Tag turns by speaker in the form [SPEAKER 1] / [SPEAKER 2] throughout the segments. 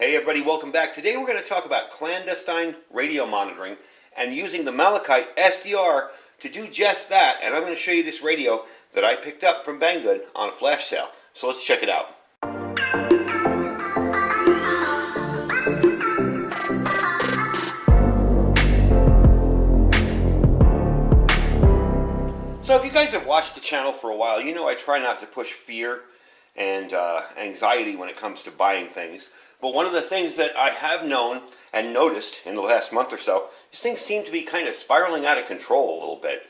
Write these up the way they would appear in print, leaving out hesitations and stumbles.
[SPEAKER 1] Hey everybody, welcome back. Today we're going to talk about clandestine radio monitoring and using the Malachite SDR to do just that. And I'm going to show you this radio that I picked up from Banggood on a flash sale. So let's check it out. So if you guys have watched the channel for a while, you know I try not to push fear and anxiety when it comes to buying things. But one of the things that I have known and noticed in the last month or so is things seem to be kind of spiraling out of control a little bit.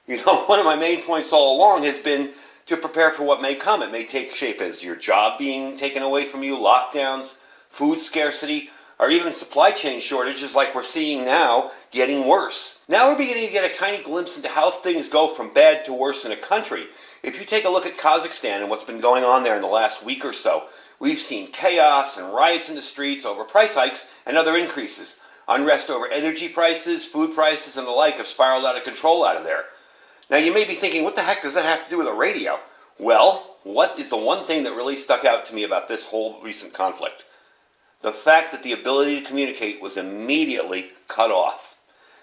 [SPEAKER 1] You know, one of my main points all along has been to prepare for what may come. It may take shape as your job being taken away from you, lockdowns, food scarcity, or even supply chain shortages like we're seeing now getting worse. Now we're beginning to get a tiny glimpse into how things go from bad to worse in a country. If you take a look at Kazakhstan and what's been going on there in the last week or so, we've seen chaos and riots in the streets over price hikes and other increases. Unrest over energy prices, food prices, and the like have spiraled out of control out of there. Now you may be thinking, what the heck does that have to do with a radio? Well, what is the one thing that really stuck out to me about this whole recent conflict? The fact that the ability to communicate was immediately cut off.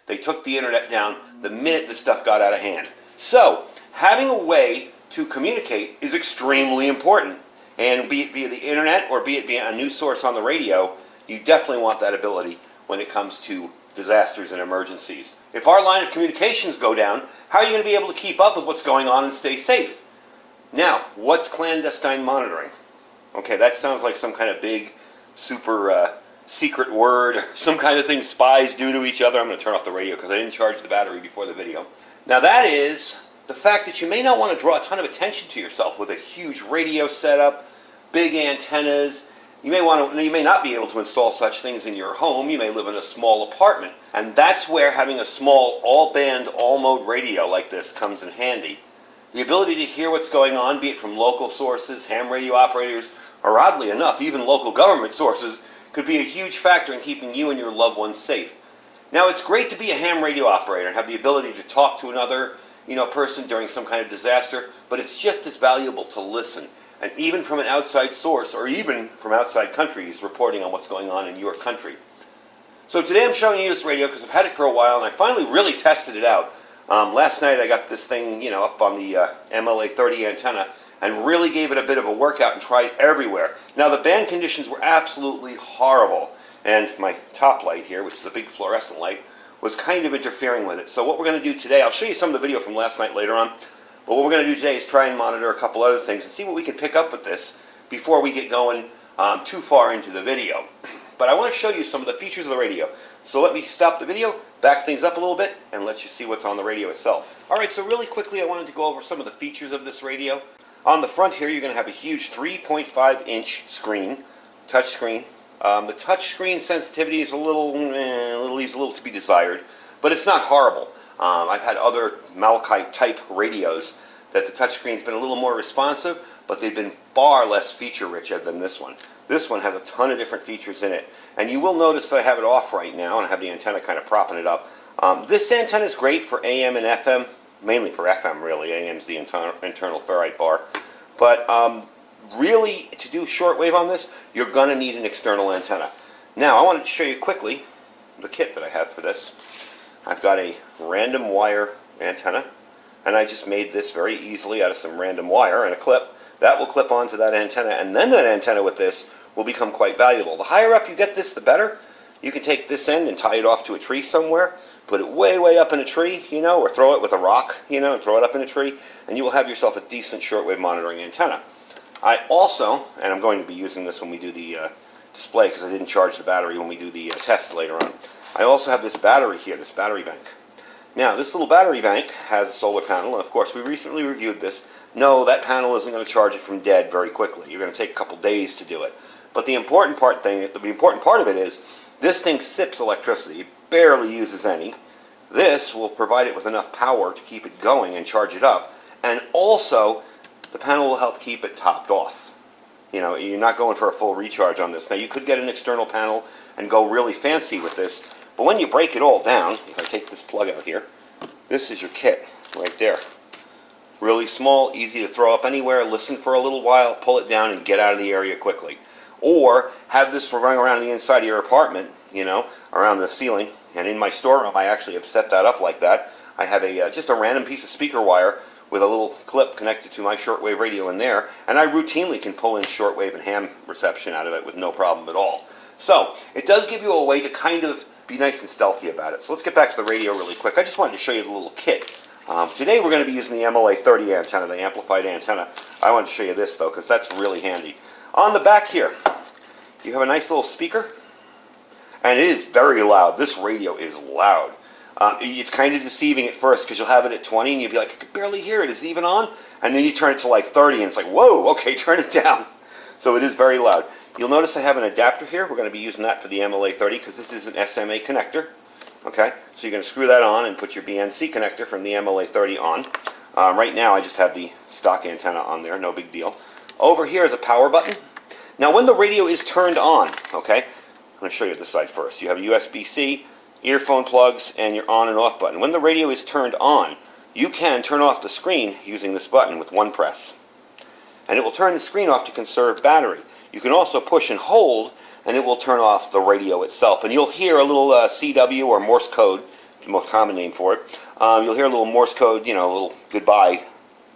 [SPEAKER 1] They took the internet down the minute this stuff got out of hand. So, having a way to communicate is extremely important. And be it via the internet or be it via a news source on the radio, you definitely want that ability when it comes to disasters and emergencies. If our line of communications go down, how are you going to be able to keep up with what's going on and stay safe? Now, what's clandestine monitoring? Okay, that sounds like some kind of big, super secret word, or some kind of thing spies do to each other. I'm going to turn off the radio because I didn't charge the battery before the video. Now that is the fact that you may not want to draw a ton of attention to yourself with a huge radio setup, big antennas. You may not be able to install such things in your home. You may live in a small apartment. And that's where having a small all-band, all-mode radio like this comes in handy. The ability to hear what's going on, be it from local sources, ham radio operators, or oddly enough, even local government sources, could be a huge factor in keeping you and your loved ones safe. Now, it's great to be a ham radio operator and have the ability to talk to another person during some kind of disaster, but it's just as valuable to listen. And even from an outside source, or even from outside countries, reporting on what's going on in your country. So today I'm showing you this radio because I've had it for a while, and I finally really tested it out. Last night I got this thing, up on the MLA 30 antenna, and really gave it a bit of a workout and tried everywhere. Now the band conditions were absolutely horrible, and my top light here, which is the big fluorescent light, was kind of interfering with it. So what we're going to do today, I'll show you some of the video from last night later on, but what we're going to do today is try and monitor a couple other things and see what we can pick up with this before we get going too far into the video. But I want to show you some of the features of the radio. So let me stop the video, back things up a little bit, and let you see what's on the radio itself. Alright, so really quickly I wanted to go over some of the features of this radio. On the front here you're going to have a huge 3.5-inch screen, touch screen. The touch screen sensitivity is leaves a little to be desired, but it's not horrible. I've had other Malachite type radios that the touchscreen's been a little more responsive, but they've been far less feature rich than this one. This one has a ton of different features in it, and you will notice that I have it off right now, and I have the antenna kind of propping it up. This antenna is great for AM and FM, mainly for FM really. AM's the internal ferrite bar, but really to do shortwave on this, you're going to need an external antenna. Now I wanted to show you quickly the kit that I have for this. I've got a random wire antenna, and I just made this very easily out of some random wire and a clip. That will clip onto that antenna, and then that antenna with this will become quite valuable. The higher up you get this, the better. You can take this end and tie it off to a tree somewhere, put it way, way up in a tree, or throw it with a rock, and throw it up in a tree, and you will have yourself a decent shortwave monitoring antenna. I also, and I'm going to be using this when we do the display because I didn't charge the battery when we do the test later on. I also have this battery here, this battery bank. Now, this little battery bank has a solar panel, and of course we recently reviewed this. No, that panel isn't going to charge it from dead very quickly. You're going to take a couple days to do it. But the important part of it is this thing sips electricity. It barely uses any. This will provide it with enough power to keep it going and charge it up. And also, the panel will help keep it topped off. You're not going for a full recharge on this. Now, you could get an external panel and go really fancy with this, but when you break it all down, if I take this plug out here, this is your kit right there. Really small, easy to throw up anywhere, listen for a little while, pull it down, and get out of the area quickly. or have this for running around the inside of your apartment, you know, around the ceiling. And in my storeroom, I actually have set that up like that. I have a just a random piece of speaker wire with a little clip connected to my shortwave radio in there, and I routinely can pull in shortwave and ham reception out of it with no problem at all. So it does give you a way to kind of be nice and stealthy about it. So let's get back to the radio really quick. I just wanted to show you the little kit. Today we're going to be using the MLA30 antenna, the amplified antenna. I wanted to show you this though because that's really handy. On the back here, you have a nice little speaker, and it is very loud. This radio is loud. It's kind of deceiving at first because you'll have it at 20 and you'll be like, I can barely hear it. Is it even on? And then you turn it to like 30 and it's like, whoa, okay, turn it down. So it is very loud. You'll notice I have an adapter here. We're going to be using that for the MLA30 because this is an SMA connector. Okay, so you're going to screw that on and put your BNC connector from the MLA30 on. Right now I just have the stock antenna on there, no big deal. Over here is a power button. Now when the radio is turned on, okay, I'm going to show you this side first. You have a USB-C, earphone plugs, and your on and off button. When the radio is turned on, you can turn off the screen using this button with one press. And it will turn the screen off to conserve battery. You can also push and hold, and it will turn off the radio itself. And you'll hear a little CW or Morse code, the most common name for it. You'll hear a little Morse code, you know, a little goodbye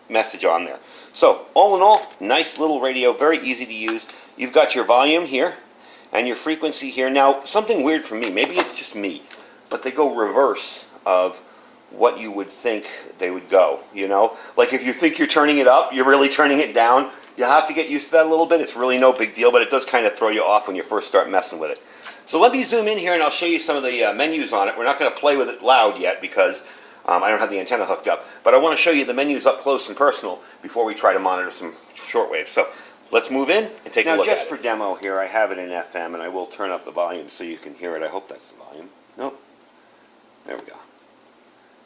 [SPEAKER 1] message on there. So, all in all, nice little radio, very easy to use. You've got your volume here and your frequency here. Now, something weird for me, maybe it's just me, but they go reverse of what you would think they would go, you know? Like if you think you're turning it up, you're really turning it down. You have to get used to that a little bit. It's really no big deal, but it does kind of throw you off when you first start messing with it. So let me zoom in here and I'll show you some of the menus on it. We're not going to play with it loud yet because I don't have the antenna hooked up, but I want to show you the menus up close and personal before we try to monitor some shortwave. So let's move in and take a look at it. Now just for demo here, I have it in FM and I will turn up the volume so you can hear it. I hope that's the volume. Nope. There we go.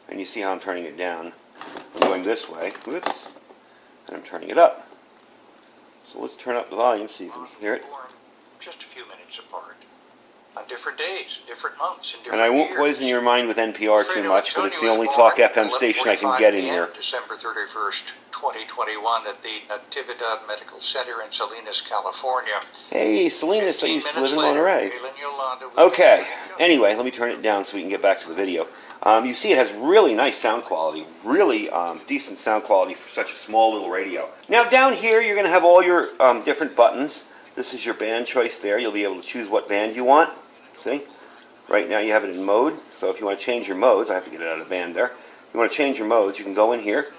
[SPEAKER 1] And you see how I'm turning it down. I'm going this way. Whoops. And I'm turning it up. So let's turn up the volume so you can hear it.
[SPEAKER 2] Just a few minutes apart. On different days, different months, and different
[SPEAKER 1] And I won't
[SPEAKER 2] years.
[SPEAKER 1] poison your mind with NPR too much, but it's the only talk FM station I can get in here.
[SPEAKER 2] December 31st, 2021 at the Natividad Medical Center in Salinas, California.
[SPEAKER 1] Hey, Salinas, I used to live in Monterey. Okay, anyway, let me turn it down so we can get back to the video. You see it has really nice sound quality, really decent sound quality for such a small little radio. Now down here you're going to have all your different buttons. This is your band choice there. You'll be able to choose what band you want. See? Right now you have it in mode, so if you want to change your modes, I have to get it out of the band there. If you want to change your modes, you can go in here.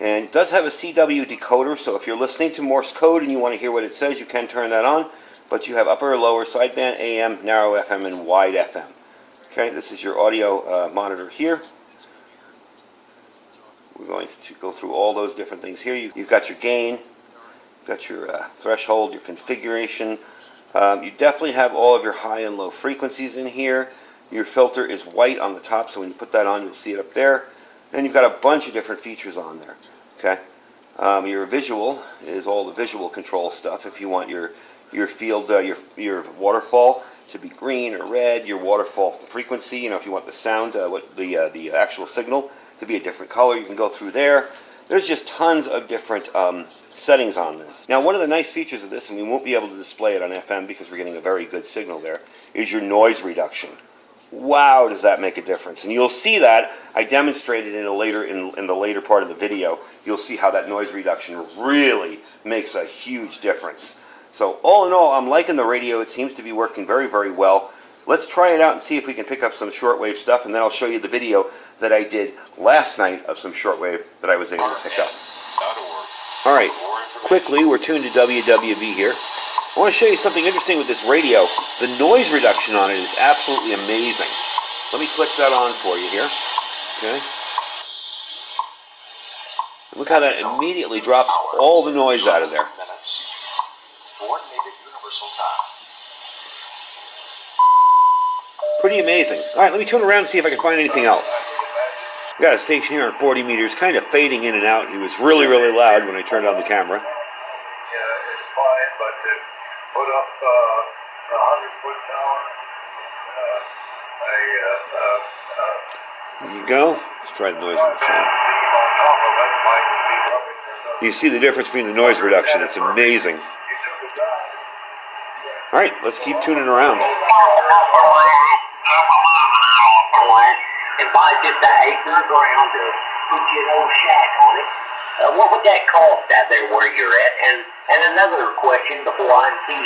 [SPEAKER 1] And it does have a CW decoder, so if you're listening to Morse code and you want to hear what it says, you can turn that on. But you have upper or lower, sideband, AM, narrow FM, and wide FM. Okay, this is your audio monitor here. We're going to go through all those different things here. You've got your gain, you've got your threshold, your configuration. You definitely have all of your high and low frequencies in here. Your filter is white on the top, so when you put that on, you'll see it up there. And you've got a bunch of different features on there. Okay, your visual is all the visual control stuff. If you want your field, your waterfall to be green or red, your waterfall frequency, you know, if you want the sound, the actual signal to be a different color, you can go through there. There's just tons of different settings on this. Now, one of the nice features of this, and we won't be able to display it on FM because we're getting a very good signal there, is your noise reduction. Wow, does that make a difference? And you'll see that I demonstrated in the later part of the video. You'll see how that noise reduction really makes a huge difference. So all in all, I'm liking the radio. It seems to be working very, very well. Let's try it out and see if we can pick up some shortwave stuff, and then I'll show you the video that I did last night of some shortwave that I was able to pick up. All right, quickly, we're tuned to WWV here. I want to show you something interesting with this radio. The noise reduction on it is absolutely amazing. Let me click that on for you here. Okay. Look how that immediately drops all the noise out of there. Pretty amazing. All right, let me turn around and see if I can find anything else. We got a station here on 40 meters, kind of fading in and out. He was really, really loud when I turned on the camera.
[SPEAKER 3] Yeah, it's fine, but to put up a 100-foot tower,
[SPEAKER 1] There you go. Let's try the noise reduction. You see the difference between the noise reduction. It's amazing. All right, let's keep tuning around.
[SPEAKER 4] And buy just an acre of ground to put you an old shack on it. What would that cost out there where you're at? And another question before I see,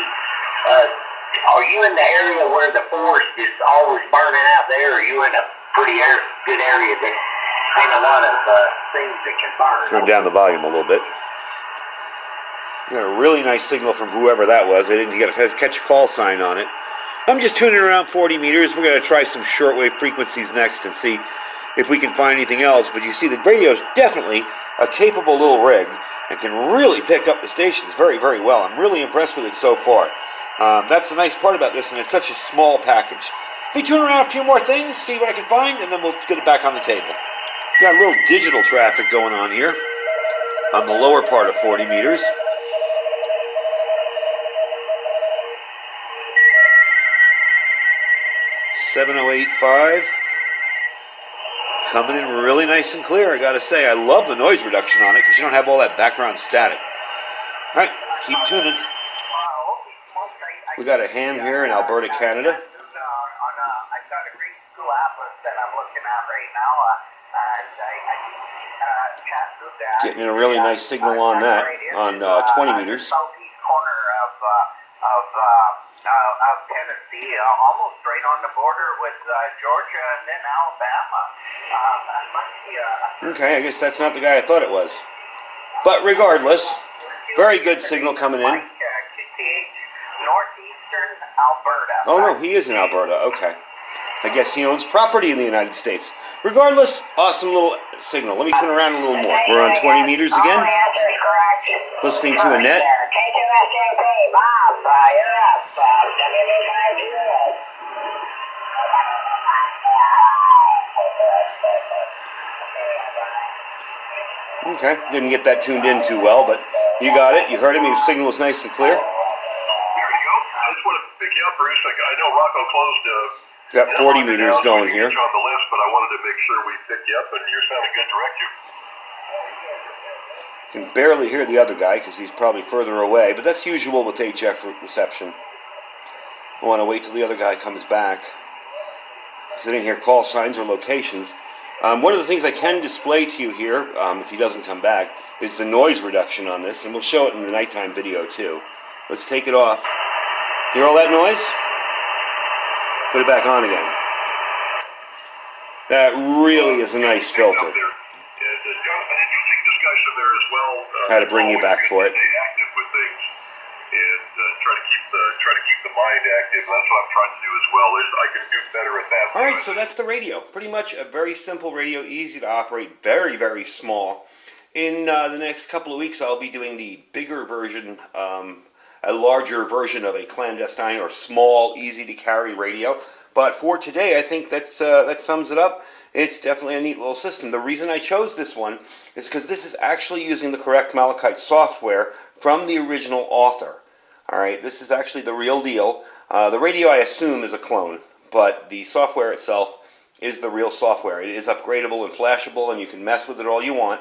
[SPEAKER 4] are you in the area where the forest is always burning out there, or are you in a pretty good area that ain't a lot of things that can burn?
[SPEAKER 1] Turn down the volume a little bit. You got a really nice signal from whoever that was. They didn't get a catch a call sign on it. I'm just tuning around 40 meters. We're going to try some shortwave frequencies next and see if we can find anything else. But you see, the radio is definitely a capable little rig and can really pick up the stations very, very well. I'm really impressed with it so far. That's the nice part about this, and it's such a small package. Let me tune around a few more things, see what I can find, and then we'll get it back on the table. Got a little digital traffic going on here on the lower part of 40 meters. 7085. Coming in really nice and clear, I gotta say. I love the noise reduction on it because you don't have all that background static. All right, keep tuning. We got a ham here in Alberta, Canada. Getting a really nice signal on that, on 20 meters.
[SPEAKER 4] Of Tennessee, almost straight on the border with Georgia and then Alabama.
[SPEAKER 1] Okay, I guess that's not the guy I thought it was. But regardless, very good signal coming in.
[SPEAKER 4] Northeastern Alberta.
[SPEAKER 1] Oh no, he is in Alberta, okay. I guess he owns property in the United States. Regardless, awesome little signal. Let me turn around a little more. We're on 20 meters again. Listening to Annette. Okay, didn't get that tuned in too well, but you got it. You heard him. His signal was nice and clear.
[SPEAKER 3] There you go. I just want to pick you up, Bruce. I know Rocco closed.
[SPEAKER 1] Got 40 meters going here.
[SPEAKER 3] On the list, but I wanted to make sure we pick you up, and you're sounding good direct you.
[SPEAKER 1] Can barely hear the other guy because he's probably further away, but that's usual with HF reception. I want to wait till the other guy comes back because I didn't hear call signs or locations. One of the things I can display to you here, if he doesn't come back, is the noise reduction on this, and we'll show it in the nighttime video too. Let's take it off. Hear all that noise? Put it back on again. That really is a nice filter.
[SPEAKER 3] An interesting discussion there as well.
[SPEAKER 1] Had to bring you back for it.
[SPEAKER 3] Active with things and try to keep the mind active. That's what I'm trying to do as well. I can do better at that.
[SPEAKER 1] All right, so that's the radio. Pretty much a very simple radio, easy to operate, very, very small. In the next couple of weeks, I'll be doing the bigger version, a larger version of a clandestine or small, easy to carry radio. But for today, I think that sums it up. It's definitely a neat little system. The reason I chose this one is because this is actually using the correct Malachite software from the original author. All right, this is actually the real deal. The radio, I assume, is a clone, but the software itself is the real software. It is upgradable and flashable, and you can mess with it all you want.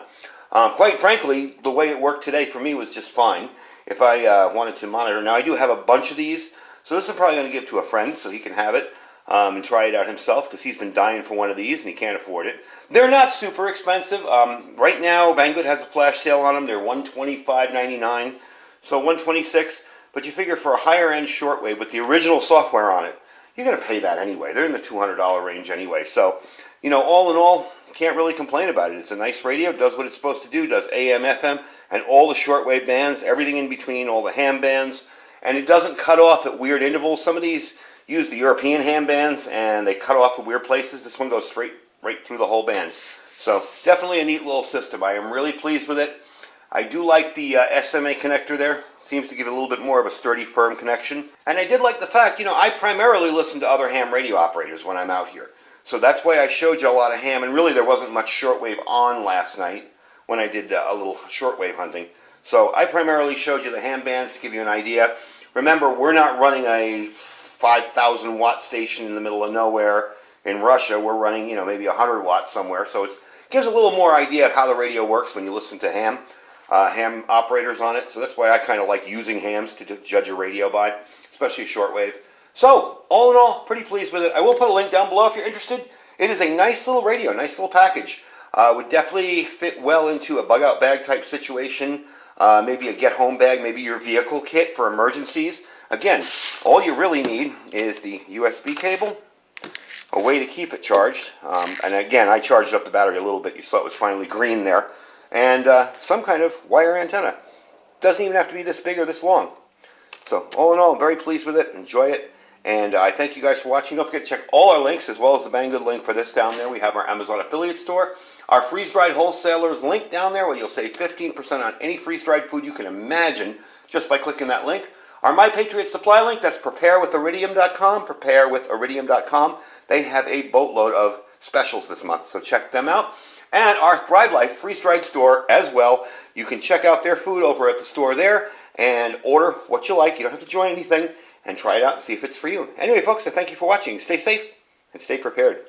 [SPEAKER 1] Quite frankly, the way it worked today for me was just fine. If I wanted to monitor, now I do have a bunch of these, so this is probably going to give to a friend so he can have it and try it out himself because he's been dying for one of these and he can't afford it. They're not super expensive. Right now, Banggood has a flash sale on them. They're $125.99, so $126. But you figure for a higher end shortwave with the original software on it, you're going to pay that anyway. They're in the $200 range anyway. So, you know, all in all, can't really complain about it. It's a nice radio, does what it's supposed to do, does AM, FM, and all the shortwave bands, everything in between, all the ham bands, and it doesn't cut off at weird intervals. Some of these use the European ham bands, and they cut off at weird places. This one goes right through the whole band. So definitely a neat little system. I am really pleased with it. I do like the SMA connector there. Seems to give it a little bit more of a sturdy, firm connection. And I did like the fact, you know, I primarily listen to other ham radio operators when I'm out here. So that's why I showed you a lot of ham, and really there wasn't much shortwave on last night when I did a little shortwave hunting. So I primarily showed you the ham bands to give you an idea. Remember, we're not running a 5,000 watt station in the middle of nowhere in Russia. We're running, you know, maybe 100 watts somewhere. So it gives a little more idea of how the radio works when you listen to ham operators on it. So that's why I kind of like using hams to judge a radio by. especially Shortwave. So, all in all, pretty pleased with it. I will put a link down below if you're interested. It is a nice little radio, nice little package. Would definitely fit well into a bug out bag type situation, maybe a get home bag, maybe your vehicle kit for emergencies. Again, all you really need is the USB cable, a way to keep it charged, and again, I charged up the battery a little bit. You saw it was finally green there, and some kind of wire antenna. Doesn't even have to be this big or this long. So all in all, I'm very pleased with it. Enjoy it. And I thank you guys for watching. Don't forget to check all our links, as well as the Banggood link for this down there. We have our Amazon affiliate store, our freeze-dried wholesalers link down there, where you'll save 15% on any freeze-dried food you can imagine just by clicking that link. Our My Patriot Supply link, that's preparewithiridium.com, preparewithiridium.com. They have a boatload of specials this month, so check them out. And our Thrive Life freeze-dried store as well. You can check out their food over at the store there and order what you like. You don't have to join anything, and try it out and see if it's for you. Anyway, folks, I thank you for watching. Stay safe and stay prepared.